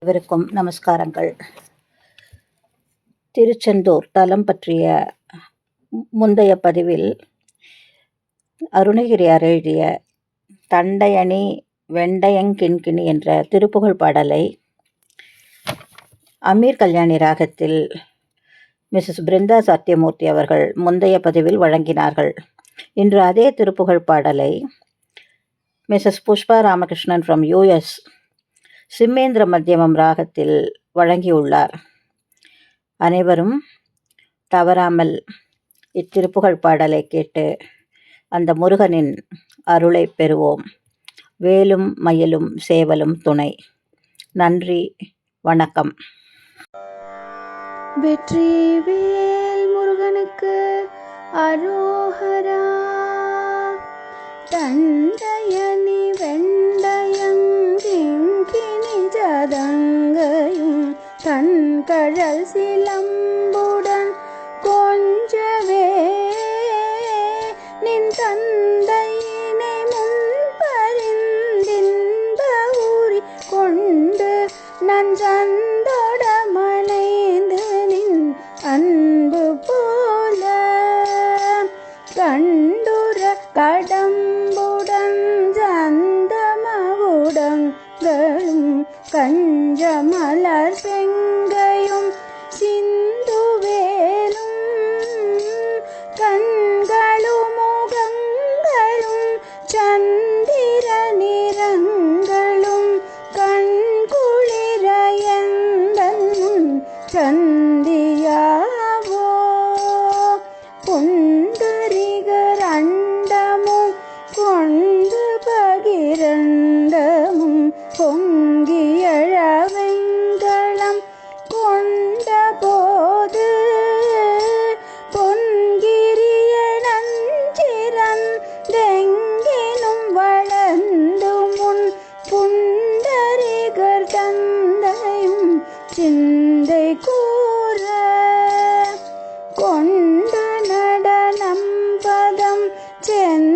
அனைவருக்கும் நமஸ்காரங்கள். திருச்செந்தூர் தலம் பற்றிய முந்தைய பதிவில் அருணகிரியார் எழுதிய தண்டையணி வெண்டையங்கிண்கிணி என்ற திருப்புகழ் பாடலை அமீர் கல்யாணி ராகத்தில் மிஸ்ஸஸ் பிருந்தா சத்யமூர்த்தி அவர்கள் முந்தைய பதிவில் வழங்கினார்கள். இன்று அதே திருப்புகழ் பாடலை Mrs Pushpa Ramakrishnan from US Simhendra Madhyamam ராகத்தில் வழங்கியுள்ளார். அனைவரும் தவறாமல் இத்திருப்புகழ் பாடலை கேட்டு அந்த முருகனின் அருளை பெறுவோம். வேலும் மயிலும் சேவலும் துணை. நன்றி, வணக்கம். வெற்றிவேல் முருகனுக்கு அரோஹரா. தண்டையணி வெண்டையங்கிண்கிணி ஜதங்கையும் தன்கழல் சிலம்புடன் கொஞ்சவே நின் தந்தையினை முன்பறிந்தின்ப ஊறி கொண்டு நஞ்சந்தோட மனைந்து நின் அன்பு போல கண்டுர கடம்புடன் ஜந்தமவுடங்களும் கஞ்சமலர் செங்கையும் சிந்துவேலும் கண்களும் முகங்களும் சந்திர நிறங்களும் கண்குளிரயந்தன் சந்தியாவோ புண்டரிகர் அண்டமும் கொண்டு பகிரண்டமும் பொங்கியழ வெங்கலம் கொண்ட போது பொன்கிரிய நஞ்சிரந்தெங்கினும் வளர்ந்து முன் புண்டரிகர் தந்தையும் சிந்தை கூற கொண்டு நடனம் பதம் சென்